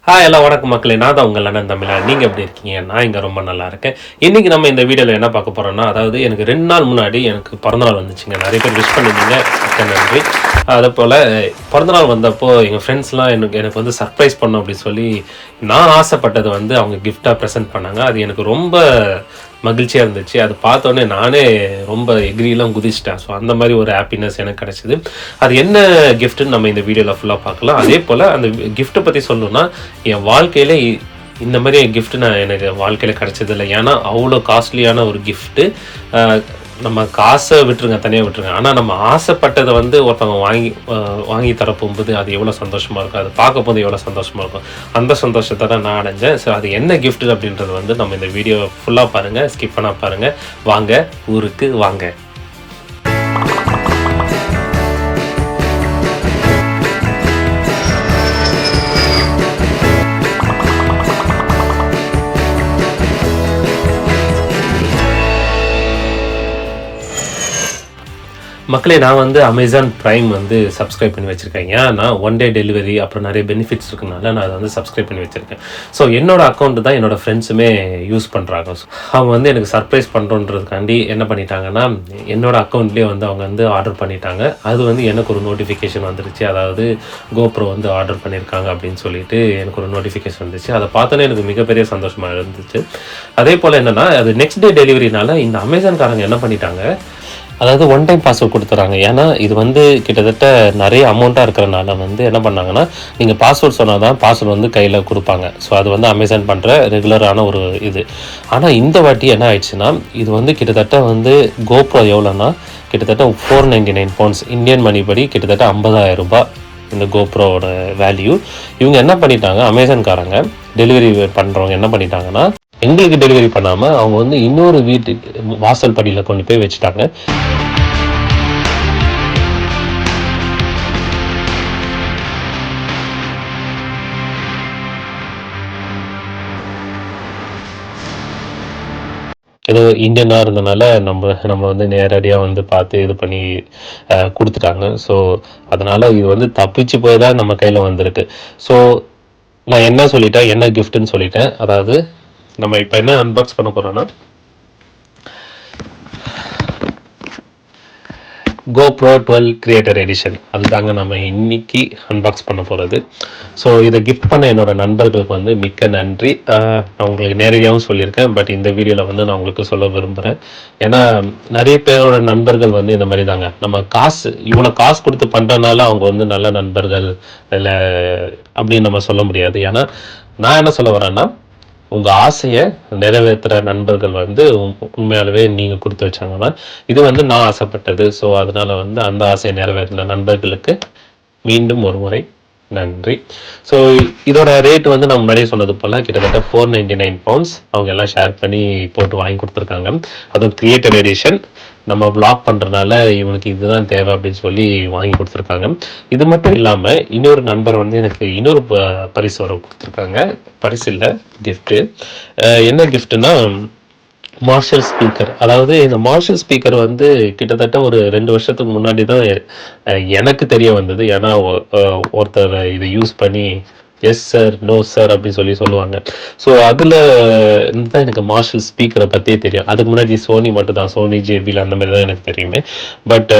எல்லாம் வணக்கம் மக்களே. நான் தான் உங்கள் அண்ணன் தமிழன். நீங்கள் எப்படி இருக்கீங்க? நான் இங்கே ரொம்ப நல்லா இருக்கேன். இன்றைக்கி நம்ம இந்த வீடியோவில் என்ன பார்க்க போகிறோம்னா, அதாவது எனக்கு 2 நாள் முன்னாடி எனக்கு பிறந்தநாள் வந்துச்சுங்க. நிறைய பேர் விஷ் பண்ணியிருந்தீங்க, மிக்க நன்றி. அதுபோல் பிறந்தநாள் வந்தப்போ எங்கள் ஃப்ரெண்ட்ஸ்லாம் எனக்கு வந்து சர்ப்ரைஸ் பண்ணோம் அப்படின்னு சொல்லி நான் ஆசைப்பட்டது வந்து அவங்க கிஃப்டாக ப்ரெசென்ட் பண்ணாங்க. அது எனக்கு ரொம்ப மகிழ்ச்சியாக இருந்துச்சு. அது பார்த்தோன்னே நானே ரொம்ப எக்ரிலாம் குதிச்சிட்டேன். ஸோ அந்த மாதிரி ஒரு ஹாப்பினஸ் எனக்கு கிடச்சிது. அது என்ன கிஃப்ட்டுன்னு நம்ம இந்த வீடியோவில் ஃபுல்லாக பார்க்கலாம். அதே போல் அந்த கிஃப்ட்டை பற்றி சொல்லணும்னா, என் வாழ்க்கையில் இந்த மாதிரி கிஃப்ட்டு எனக்கு வாழ்க்கையில் கிடச்சதில்லை. ஏன்னா அவ்வளோ காஸ்ட்லியான ஒரு கிஃப்ட்டு. நம்ம காசை விட்டுருங்க, தனியாக விட்டுருங்க. ஆனால் நம்ம ஆசைப்பட்டதை வந்து ஒருத்தவங்க வாங்கி தரப்போகும்போது அது எவ்வளோ சந்தோஷமாக இருக்கும், அது பார்க்க போது எவ்வளோ சந்தோஷமாக இருக்கும். அந்த சந்தோஷத்தை தான் நான் அடைஞ்சேன். ஸோ அது என்ன கிஃப்ட்டு அப்படின்றது வந்து நம்ம இந்த வீடியோ ஃபுல்லாக பாருங்கள், ஸ்கிப் பண்ணால் பாருங்கள். வாங்க ஊருக்கு வாங்க. மக்களே, நான் வந்து அமேசான் ப்ரைம் வந்து சப்ஸ்கிரைப் பண்ணி வச்சுருக்கேன். ஏன்னா 1 டே டெலிவரி அப்புறம் நிறைய பெனிஃபிட்ஸ் இருக்கனால நான் அதை வந்து சப்ஸ்கிரைப் பண்ணி வச்சுருக்கேன். ஸோ என்னோடய அக்கௌண்ட்டு தான் என்னோடய ஃப்ரெண்ட்ஸுமே யூஸ் பண்ணுறாங்க. அவங்க வந்து எனக்கு சர்ப்ரைஸ் பண்ணுறோன்றதுக்காண்டி என்ன பண்ணிட்டாங்கன்னா, என்னோடய அக்கௌண்ட்லேயே வந்து அவங்க வந்து ஆர்டர் பண்ணிட்டாங்க. அது வந்து எனக்கு ஒரு நோட்டிஃபிகேஷன் வந்துருச்சு. அதாவது கோப்ரோ வந்து ஆர்டர் பண்ணியிருக்காங்க அப்படின்னு சொல்லிட்டு எனக்கு ஒரு நோட்டிஃபிகேஷன் வந்துச்சு. அதை பார்த்தோன்னே எனக்கு மிகப்பெரிய சந்தோஷமாக இருந்துச்சு. அதே போல் என்னென்னா, அது நெக்ஸ்ட் டே டெலிவரினால இந்த அமேசான்காரங்க என்ன பண்ணிட்டாங்க, அதாவது 1 டைம் பாஸ்வேர்ட் கொடுத்துறாங்க. ஏன்னா இது வந்து கிட்டத்தட்ட நிறைய அமௌண்ட்டாக இருக்கிறனால வந்து என்ன பண்ணாங்கன்னா, நீங்கள் பாஸ்வேர்ட் சொன்னால் தான் பாஸ்வேர்டு வந்து கையில் கொடுப்பாங்க. ஸோ அது வந்து அமேசான் பண்ணுற ரெகுலரான ஒரு இது. ஆனால் இந்த வாட்டி என்ன ஆயிடுச்சுன்னா, இது வந்து கிட்டத்தட்ட வந்து கோப்ரோ எவ்வளோன்னா கிட்டத்தட்ட 499 பவுண்ட்ஸ் இந்தியன் மணி படி கிட்டத்தட்ட 50,000 ரூபாய் இந்த கோப்ரோவோட வேல்யூ. இவங்க என்ன பண்ணிட்டாங்க, அமேசான்காரங்க டெலிவரி பண்ணுறவங்க என்ன பண்ணிட்டாங்கன்னா, எங்களுக்கு டெலிவரி பண்ணாமல் அவங்க வந்து இன்னொரு வீட்டுக்கு வாசல் படியில் கொண்டு போய் வச்சுட்டாங்க. ஏதோ இந்தியனாக இருந்தனால நம்ம வந்து நேரடியாக வந்து பார்த்து இது பண்ணி கொடுத்துட்டாங்க. ஸோ அதனால் இது வந்து தப்பிச்சு போய் தான் நம்ம கையில் வந்திருக்கு. ஸோ நான் என்ன சொல்லிட்டேன், என்ன கிஃப்ட்டுன்னு சொல்லிட்டேன். அதாவது நம்ம இப்போ என்ன அன்பாக்ஸ் பண்ண போகிறோன்னா, GoPro 12 கிரியேட்டர் எடிஷன். அதுதாங்க நம்ம இன்னைக்கு அன்பாக்ஸ் பண்ண போகிறது. ஸோ இதை கிஃப்ட் பண்ண என்னோட நண்பர்களுக்கு வந்து மிக்க நன்றி. நான் உங்களுக்கு நேரடியாகவும் சொல்லியிருக்கேன், பட் இந்த வீடியோவில் வந்து நான் உங்களுக்கு சொல்ல விரும்புகிறேன். ஏன்னா நிறைய பேரோட நண்பர்கள் வந்து இந்த மாதிரி தாங்க, நம்ம இவ்வளோ காசு கொடுத்து பண்ணுறதுனால அவங்க வந்து நல்ல நண்பர்கள் இல்லை அப்படின்னு நம்ம சொல்ல முடியாது. ஏன்னா நான் என்ன சொல்ல வரேன்னா, உங்கள் ஆசையை நிறைவேற்றுற நண்பர்கள் வந்து உண்மையாகவே நீங்கள் கொடுத்து வச்சாங்கன்னா, இது வந்து நான் ஆசைப்பட்டது. ஸோ அதனால் வந்து அந்த ஆசையை நிறைவேற்றின நண்பர்களுக்கு மீண்டும் ஒரு முறை நன்றி. ஸோ இதோட ரேட் வந்து நம்ம முன்னாடியே சொன்னது போல் கிட்டத்தட்ட 499 பவுண்ட்ஸ் அவங்க எல்லாம் ஷேர் பண்ணி போட்டு வாங்கி கொடுத்துருக்காங்க. அதுவும் கிரியேட்டர் எடிஷன். நம்ம பிளாக் பண்ணுறதுனால இவனுக்கு இதுதான் தேவை அப்படின்னு சொல்லி வாங்கி கொடுத்துருக்காங்க. இது மட்டும் இல்லாமல் இன்னொரு நண்பர் வந்து எனக்கு இன்னொரு பரிசு வர கொடுத்துருக்காங்க. பரிசு இல்லை, கிஃப்ட்டு. என்ன கிஃப்ட்டுன்னா, மார்ஷல் ஸ்பீக்கர். அதாவது இந்த மார்ஷல் ஸ்பீக்கர் வந்து கிட்டத்தட்ட ஒரு 2 வருஷத்துக்கு முன்னாடி தான் எனக்கு தெரிய வந்தது. ஏன்னா ஒருத்தர் இதை யூஸ் பண்ணி எஸ் சார், நோ சார் அப்படின்னு சொல்லுவாங்க. ஸோ அதில் தான் எனக்கு மார்ஷல் ஸ்பீக்கரை பற்றியே தெரியும். அதுக்கு முன்னாடி சோனி மட்டும் தான், சோனி ஜேபியில் அந்த மாதிரி தான் எனக்கு தெரியுமே. பட்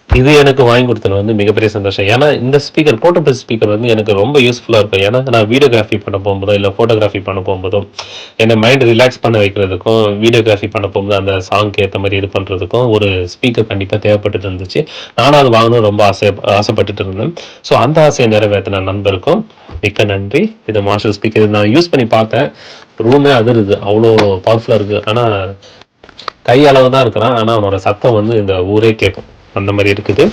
இது எனக்கு வாங்கி கொடுத்தது வந்து மிகப்பெரிய சந்தோஷம். ஏன்னா இந்த ஸ்பீக்கர், போர்ட்டபிள் ஸ்பீக்கர் வந்து எனக்கு ரொம்ப யூஸ்ஃபுல்லாக இருக்கும். ஏன்னா நான் வீடியோகிராஃபி பண்ண போகும்போதோ இல்லை ஃபோட்டோகிராஃபி பண்ண போகும்போதோ என்னை மைண்ட் ரிலாக்ஸ் பண்ண வைக்கிறதுக்கும், வீடியோகிராஃபி பண்ண போகும்போது அந்த சாங்க்கு ஏற்ற மாதிரி இது பண்ணுறதுக்கும் ஒரு ஸ்பீக்கர் கண்டிப்பாக தேவைப்பட்டு இருந்துச்சு. நானும் அது வாங்கணும் ரொம்ப ஆசைப்பட்டுட்டு இருந்தேன். ஸோ அந்த ஆசையை நிறைவேற்றின நண்பருக்கும் மிக்க நன்றி. இது மார்ஷல் ஸ்பீக்கர் நான் யூஸ் பண்ணி பார்த்தேன். ரூமே அதிருது, அவ்வளோ பவர்ஃபுல்லாக இருக்குது. ஆனால் கை அளவு தான் இருக்கிறான், ஆனால் அவனோட சத்தம் வந்து இந்த ஊரே கேட்கும், அந்த மாதிரி இருக்குது.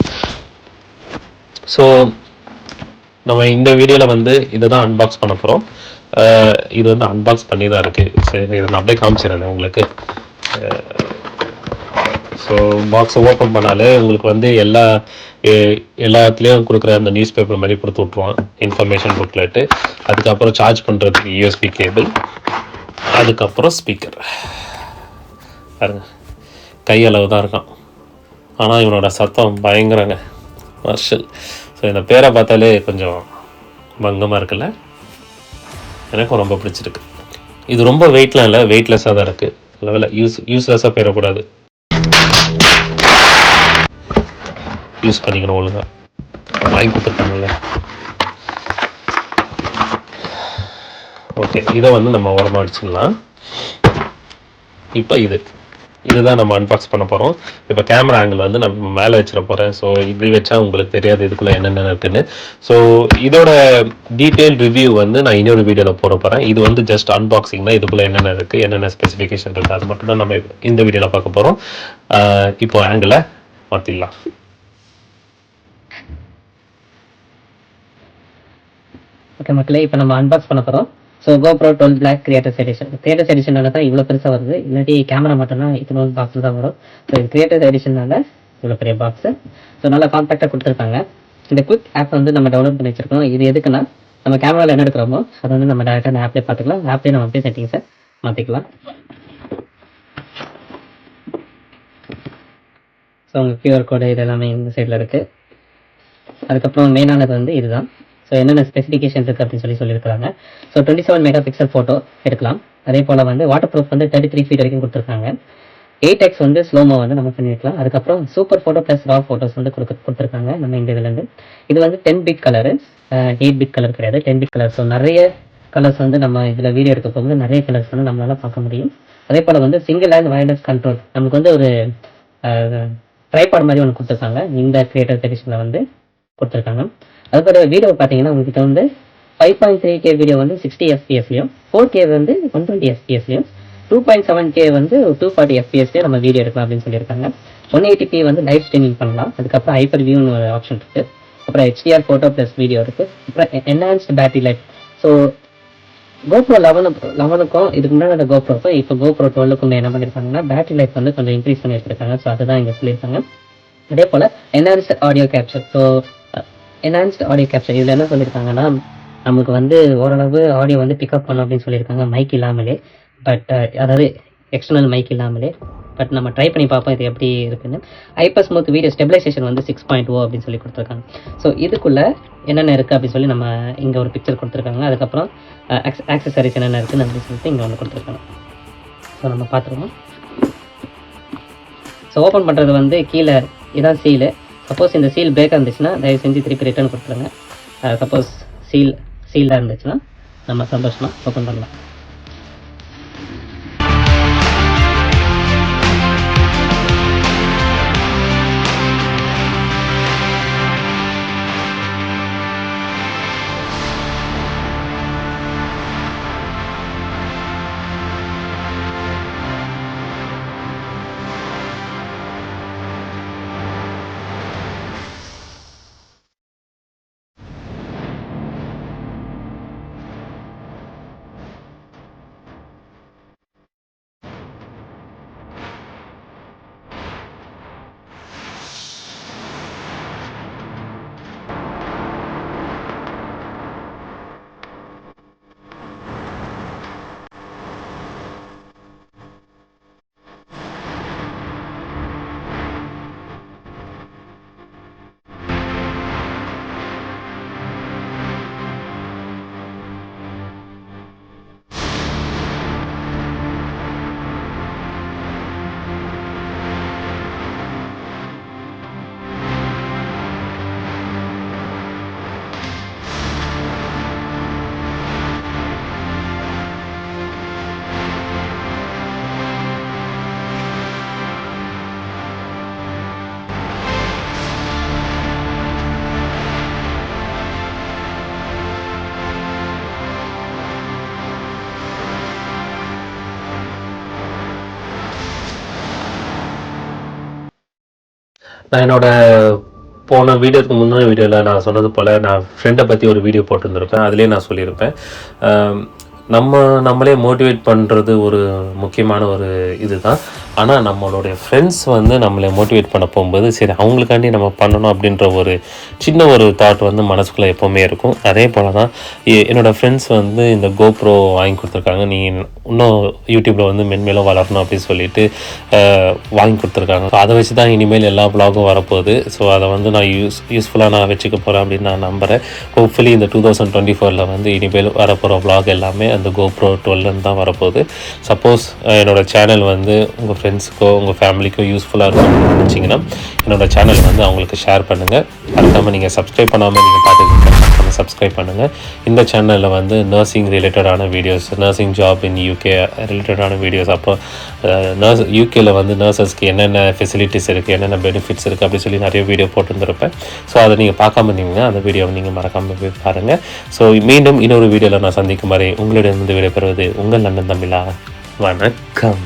ஸோ நம்ம இந்த வீடியோவில் வந்து இதை தான் அன்பாக்ஸ் பண்ண போகிறோம். இது வந்து அன்பாக்ஸ் பண்ணி தான் இருக்குது. சரி, இதை நான் அப்படியே காமிச்சிடுறேன் உங்களுக்கு. ஸோ பாக்ஸை ஓப்பன் பண்ணாலே உங்களுக்கு வந்து எல்லாத்துலேயும் கொடுக்குற அந்த நியூஸ் பேப்பர் மாதிரி கொடுத்து விட்ருவான், இன்ஃபர்மேஷன் புக்லெட்டு. அதுக்கப்புறம் சார்ஜ் பண்ணுறதுக்கு யூஎஸ்பி கேபிள், அதுக்கப்புறம் ஸ்பீக்கர். பாருங்க, கையளவு தான் இருக்கான், ஆனால் இவனோட சத்தம் பயங்கரங்க, மார்ஷல். ஸோ இந்த பேரை பார்த்தாலே கொஞ்சம் பங்கமாக இருக்குல்ல. எனக்கும் ரொம்ப பிடிச்சிருக்கு. இது ரொம்ப வெயிட்லாம் இல்லை, வெயிட்லெஸ்ஸாக தான் இருக்குது. லெவலில் யூஸ்லெஸ்ஸாக போயிடக்கூடாது, யூஸ் பண்ணிக்கணும் ஒழுங்காக. வாங்கி கொடுத்துருக்காங்கல்ல. ஓகே, இதை வந்து நம்ம உரமாக அடிச்சிடலாம். இப்போ இதுதான் நம்ம அன்பாக்ஸ் பண்ண போகிறோம். இப்போ கேமரா ஆங்கிள் வந்து நம்ம மேலே வச்சிட போகிறேன். ஸோ இப்படி வச்சா உங்களுக்கு தெரியாது இதுக்குள்ளே என்னென்ன இருக்குன்னு. ஸோ இதோட டீட்டெயில் ரிவ்யூ வந்து நான் இன்னொரு வீடியோவில் போட போகிறேன். இது வந்து ஜஸ்ட் அன்பாக்சிங் தான். இதுக்குள்ளே என்னென்ன இருக்குது, என்னென்ன ஸ்பெசிஃபிகேஷன் இருக்குது, அது மட்டும் தான் நம்ம இந்த வீடியோவில் பார்க்க போகிறோம். இப்போ ஆங்கிளை மாற்றிடலாம். ஓகே மக்களே, இப்போ நம்ம அன்பாக்ஸ் பண்ண போகிறோம். ஸோ GoPro 12 Black கிரியேட்டர்ஸ் எடிஷனால தான் இவ்வளோ பெருசாக வருது. இல்லாட்டி கேமரா மட்டும்னா இத்தனை பாக்ஸில் தான் வரும். ஸோ இது கிரியேட்டர்ஸ் எடிஷனால இவ்வளோ பெரிய பாக்ஸு. ஸோ நல்லா காம்பேக்டாக கொடுத்துருக்காங்க. இந்த குவிக் ஆப் வந்து நம்ம டவுன்லோட் பண்ணி வச்சிருக்கோம். இது எதுக்குன்னா நம்ம கேமராவில் என்ன எடுக்கிறோமோ அதை வந்து நம்ம டேரெக்டாக அந்த ஆப்லேயே பார்த்துக்கலாம். ஆப்லேயே நம்ம அப்படியே செட்டிங்ஸை மாற்றிக்கலாம். ஸோ உங்கள் QR கோடு இது எல்லாமே இந்த சைடில் இருக்குது. அதுக்கப்புறம் மெயினானது வந்து இதுதான். ஸோ என்னென்ன ஸ்பெசிஃபிகேஷன் இருக்குது அப்படின்னு சொல்லியிருக்காங்க. ஸோ 27 மெகா பிக்சல் ஃபோட்டோ எடுக்கலாம். அதே போல் வந்து வாட்டர் ப்ரூஃப் வந்து 33 ஃபீட் வரைக்கும் கொடுத்துருக்காங்க. 8x வந்து ஸ்லோமோ வந்து நம்ம பண்ணிக்கலாம். அதுக்கப்புறம் சூப்பர் ஃபோட்டோ ப்ளஸ் ரா ஃபோட்டோஸ் வந்து கொடுத்துருக்காங்க நம்ம இந்த இதுலேருந்து. இது வந்து 10 பிட் கலரு, 8 பிட் கலர் கிடையாது, 10 பிட் கலர். ஸோ நிறைய கலர்ஸ் வந்து நம்ம இதில் வீடியோ எடுக்க போகும்போது நிறைய கலர்ஸ் வந்து நம்மளால் பார்க்க முடியும். அதே போல் வந்து சிங்கிள் ஹேண்ட் வயர்லெஸ் கண்ட்ரோல் நமக்கு வந்து ஒரு ட்ரைபாட் மாதிரி ஒன்று கொடுத்துருக்காங்க. இந்த கிரியேட்டர் எடிஷனில் வந்து கொடுத்துருக்காங்க. அதுபோல வீடியோ பார்த்தீங்கன்னா உங்ககிட்ட வந்து 5.3K வீடியோ வந்து 60 fps-லையும் 4K வந்து 120 fps-லையும் 2.7K வந்து 240 fps-லையும் நம்ம வீடியோ எடுக்கலாம் அப்படின்னு சொல்லியிருக்காங்க. 180p வந்து லைவ் ஸ்ட்ரீமிங் பண்ணலாம். அதுக்கப்புறம் ஹைப்பர் வியூன்னு ஒரு ஆப்ஷன் இருக்குது. அப்புறம் HDR ஃபோட்டோ ப்ளஸ் வீடியோ இருக்குது. அப்புறம் enhanced battery life. So GoPro 11க்கும் இதுக்கு முன்னாடி அந்த GoProக்கும் இப்போ GoPro 12க்கும் என்ன பண்ணியிருக்காங்கன்னா பேட்டரி லைஃப் வந்து கொஞ்சம் இன்க்ரீஸ் பண்ணி வச்சிருக்காங்க. ஸோ அதுதான் இங்கே சொல்லியிருக்காங்க. அதே போல் enhanced audio capture. So enhanced audio capture இதில் என்ன சொல்லியிருக்காங்கன்னா நமக்கு வந்து ஓரளவு ஆடியோ வந்து பிக்கப் பண்ணும் அப்படின்னு சொல்லியிருக்காங்க, மைக் இல்லாமலே. பட் அதாவது எக்ஸ்டர்னல் மைக் இல்லாமலே. பட் நம்ம ட்ரை பண்ணி பார்ப்போம் இது எப்படி இருக்குன்னு. ஹைப்பர் ஸ்மூத் வீடியோ ஸ்டெபிலைசேஷன் வந்து 6.0 அப்படின்னு சொல்லி கொடுத்துருக்காங்க. ஸோ இதுக்குள்ளே என்னென்ன இருக்குது அப்படின்னு சொல்லி நம்ம இங்கே ஒரு பிக்சர் கொடுத்துருக்காங்க. அதுக்கப்புறம் ஆக்சசரிஸ் என்னென்ன இருக்குன்னு அப்படின்னு சொல்லிட்டு இங்கே ஒன்று கொடுத்துருக்காங்க. ஸோ நம்ம பார்த்துருவோம். ஸோ ஓப்பன் பண்ணுறது வந்து கீழே இதான் சீலு. சப்போஸ் இந்த சீல் பிரேக் இருந்துச்சுன்னா தயவு செஞ்சு திருப்பி ரிட்டர்ன் கொடுத்துருங்க. சப்போஸ் சீலாக இருந்துச்சுன்னா நம்ம சந்தோஷமாக ஓப்பன் பண்ணலாம். நான் என்னோட போன வீடியோக்கு முன்னாடி வீடியோவில் நான் சொன்னது போல் நான் ஃப்ரெண்டை பற்றி ஒரு வீடியோ போட்டுருந்துருப்பேன். அதுலேயே நான் சொல்லியிருப்பேன், நம்மளே மோட்டிவேட் பண்ணுறது ஒரு முக்கியமான ஒரு இது தான். ஆனால் நம்மளுடைய ஃப்ரெண்ட்ஸ் வந்து நம்மளை மோட்டிவேட் பண்ண போகும்போது சரி அவங்களுக்காண்டி நம்ம பண்ணணும் அப்படின்ற ஒரு சின்ன ஒரு தாட் வந்து மனசுக்குள்ளே எப்போவுமே இருக்கும். அதே போல் தான் என்னோடய ஃப்ரெண்ட்ஸ் வந்து இந்த கோப்ரோ வாங்கி கொடுத்துருக்காங்க. நீ இன்னும் யூடியூப்பில் வந்து மென்மேலும் வளரணும் அப்படின்னு சொல்லிட்டு வாங்கி கொடுத்துருக்காங்க. ஸோ அதை வச்சு தான் இனிமேல் எல்லா வ்ளாகும் வரப்போகுது. ஸோ அதை வந்து நான் யூஸ்ஃபுல்லாக நான் வச்சுக்க போகிறேன் அப்படின்னு நான் நம்புகிறேன். ஹோப்ஃபுல்லி இந்த 2024 வந்து இனிமேல் வரப்போகிற வ்ளாக் எல்லாமே அந்த GoPro 12 தான் வரப்போகுது. சப்போஸ் என்னோடய சேனல் வந்து உங்கள் ஃப்ரெண்ட்ஸுக்கோ உங்கள் ஃபேமிலிக்கோ யூஸ்ஃபுல்லாக இருக்கும்னு நினச்சிங்கன்னா என்னோடய சேனல் வந்து அவங்களுக்கு ஷேர் பண்ணுங்கள். மறக்காமல் நீங்கள் சப்ஸ்கிரைப் பண்ணாமல் நீங்கள் பார்த்துக்கிட்டு சப்ஸ்கிரைப் பண்ணுங்கள். இந்த சேனலில் வந்து நர்சிங் ரிலேட்டடான videos, nursing job in UK ரிலேட்டடான வீடியோஸ், அப்புறம் யூகேயில் வந்து நர்சஸ்க்கு என்னென்ன ஃபெசிலிட்டிஸ் இருக்குது, என்னென்ன பெனிஃபிட்ஸ் இருக்குது அப்படி சொல்லி நிறைய வீடியோ போட்டுருந்துருப்பேன். ஸோ அதை நீங்கள் பார்க்காம இருந்தீங்கன்னா அந்த வீடியோவை நீங்கள் மறக்காமல் போய் பாருங்கள். ஸோ மீண்டும் இன்னொரு வீடியோவில் நான் சந்திக்கும் வரை உங்களிடம் விடைபெறுவது உங்கள் அண்ணன் தமிழா. வணக்கம்.